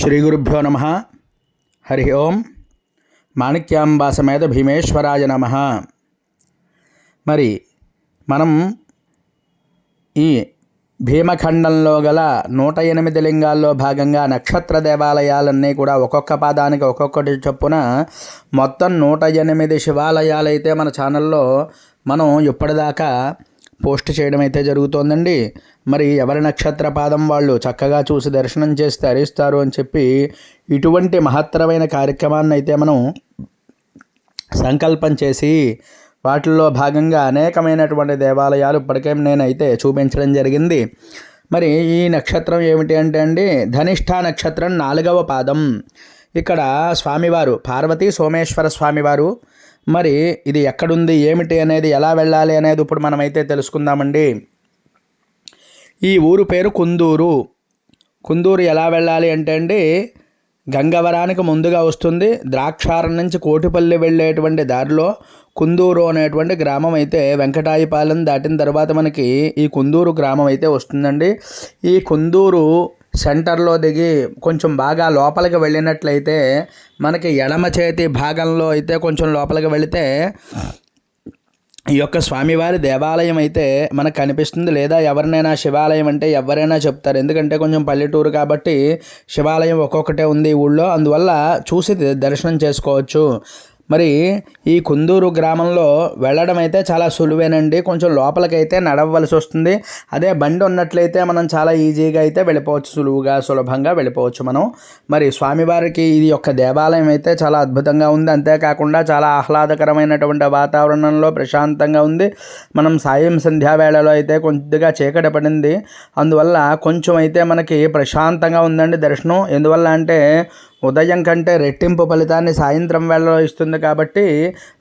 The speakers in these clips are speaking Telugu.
శ్రీ గురుభ్యో నమ. హరి ఓం. మాణిక్యాంబా సమేత భీమేశ్వరాయ నమ. మరి మనం ఈ భీమఖండంలో గల 108 లింగాల్లో భాగంగా నక్షత్ర దేవాలయాలన్నీ కూడా ఒక్కొక్క పాదానికి ఒక్కొక్కటి చొప్పున మొత్తం 108 శివాలయాలు అయితే మన ఛానల్లో మనం ఇప్పటిదాకా పోస్ట్ చేయడం అయితే జరుగుతోందండి. మరి ఎవరి నక్షత్ర పాదం వాళ్ళు చక్కగా చూసి దర్శనం చేసి తరిస్తారు అని చెప్పి ఇటువంటి మహత్తరమైన కార్యక్రమాన్ని అయితే మనం సంకల్పం చేసి వాటిల్లో భాగంగా అనేకమైనటువంటి దేవాలయాలు ఇప్పటికే నేనైతే చూపించడం జరిగింది. మరి ఈ నక్షత్రం ఏమిటి అంటే అండి, ధనిష్ఠ నక్షత్రం 4వ పాదం. ఇక్కడ స్వామివారు పార్వతీ సోమేశ్వర స్వామివారు. మరి ఇది ఎక్కడుంది ఏమిటి అనేది ఎలా వెళ్ళాలి అనేది ఇప్పుడు మనమైతే తెలుసుకుందామండి. ఈ ఊరు పేరు కుందూరు. కుందూరు ఎలా వెళ్ళాలి అంటే అండి, గంగవరానికి ముందుగా వస్తుంది. ద్రాక్షారం నుంచి కోటిపల్లి వెళ్ళేటువంటి దారిలో కుందూరు అనేటువంటి గ్రామం అయితే వెంకటాయపాలెం దాటిన తర్వాత మనకి ఈ కుందూరు గ్రామం అయితే వస్తుందండి. ఈ కుందూరు సెంటర్లో దిగి కొంచెం బాగా లోపలికి వెళ్ళినట్లయితే మనకి ఎడమ చేతి భాగంలో అయితే కొంచెం లోపలికి వెళితే ఈ యొక్క స్వామివారి దేవాలయం అయితే మనకు కనిపిస్తుంది. లేదా ఎవరినైనా శివాలయం అంటే ఎవరైనా చెప్తారు, ఎందుకంటే కొంచెం పల్లెటూరు కాబట్టి శివాలయం ఒక్కొక్కటే ఉంది ఈ ఊళ్ళో, అందువల్ల చూసి దర్శనం చేసుకోవచ్చు. మరి ఈ కుందూరు గ్రామంలో వెళ్ళడం అయితే చాలా సులువేనండి. కొంచెం లోపలికైతే నడవలసి వస్తుంది. అదే బండి ఉన్నట్లయితే మనం చాలా ఈజీగా అయితే వెళ్ళిపోవచ్చు, సులభంగా వెళ్ళిపోవచ్చు మనం. మరి స్వామివారికి ఇది యొక్క దేవాలయం అయితే చాలా అద్భుతంగా ఉంది. అంతేకాకుండా చాలా ఆహ్లాదకరమైనటువంటి వాతావరణంలో ప్రశాంతంగా ఉంది. మనం సాయం సంధ్యావేళలో అయితే కొద్దిగా చీకటి పడింది, అందువల్ల కొంచెం అయితే మనకి ప్రశాంతంగా ఉందండి దర్శనం. ఎందువల్ల అంటే ఉదయం కంటే రెట్టింపు ఫలితాన్ని సాయంత్రం వేళలో ఇస్తుంది కాబట్టి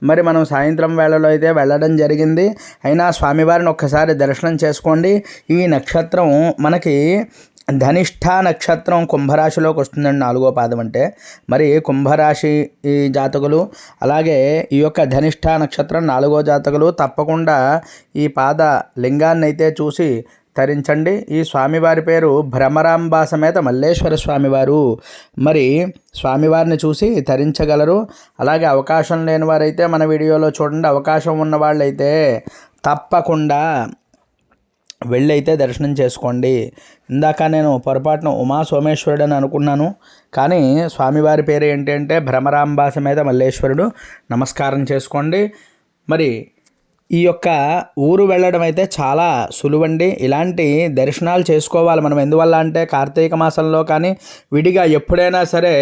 మరి మనం సాయంత్రం వేళలో అయితే వెళ్ళడం జరిగింది. అయినా స్వామివారిని ఒక్కసారి దర్శనం చేసుకోండి. ఈ నక్షత్రం మనకి ధనిష్ఠ నక్షత్రం కుంభరాశిలోకి వస్తుందండి, 4వ పాదం అంటే. మరి కుంభరాశి ఈ జాతకులు, అలాగే ఈ యొక్క ధనిష్ఠ నక్షత్రం 4వ జాతకులు తప్పకుండా ఈ పాద లింగాన్ని అయితే చూసి తరించండి. ఈ స్వామివారి పేరు భ్రమరాంబా సమేత మల్లేశ్వర స్వామివారు. మరి స్వామివారిని చూసి తరించగలరు. అలాగే అవకాశం లేని వారైతే మన వీడియోలో చూడండి. అవకాశం ఉన్న వాళ్ళైతే తప్పకుండా వెళ్ళైతే దర్శనం చేసుకోండి. ఇందాక నేను పొరపాటున ఉమా సోమేశ్వరుడు అని అనుకున్నాను, కానీ స్వామివారి పేరు ఏంటి అంటే భ్రమరాంబా సమేత మల్లేశ్వరుడు. నమస్కారం చేసుకోండి. మరి ఈ యొక్క ఊరు వెళ్ళడం అయితే చాలా సులువండి. ఇలాంటి దర్శనాలు చేసుకోవాలి మనం. ఎందువల్ల అంటే కార్తీక మాసంలో కానీ విడిగా ఎప్పుడైనా సరే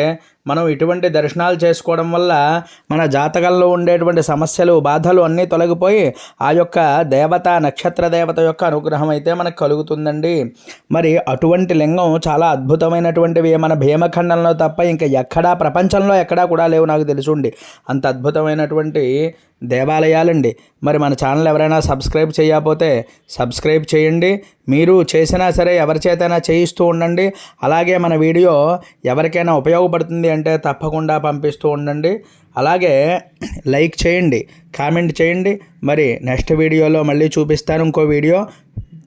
మనం ఇటువంటి దర్శనాలు చేసుకోవడం వల్ల మన జాతకంలో ఉండేటువంటి సమస్యలు బాధలు అన్నీ తొలగిపోయి ఆ యొక్క దేవత నక్షత్ర దేవత యొక్క అనుగ్రహం అయితే మనకు కలుగుతుందండి. మరి అటువంటి లింగం చాలా అద్భుతమైనటువంటివి మన భీమఖండంలో తప్ప ఇంకా ఎక్కడా ప్రపంచంలో ఎక్కడా కూడా లేవు నాకు తెలుసుండి. అంత అద్భుతమైనటువంటి దేవాలయాలండి. మరి మన ఛానల్ ఎవరైనా సబ్స్క్రైబ్ చేయకపోతే సబ్స్క్రైబ్ చేయండి. మీరు చేసినా సరే ఎవరి చేతైనా చేయిస్తూ ఉండండి. అలాగే మన వీడియో ఎవరికైనా ఉపయోగపడుతుంది అంటే తప్పకుండా పంపిస్తూ ఉండండి. అలాగే లైక్ చేయండి, కామెంట్ చేయండి. మరి నెక్స్ట్ వీడియోలో మళ్ళీ చూపిస్తాను ఇంకో వీడియో.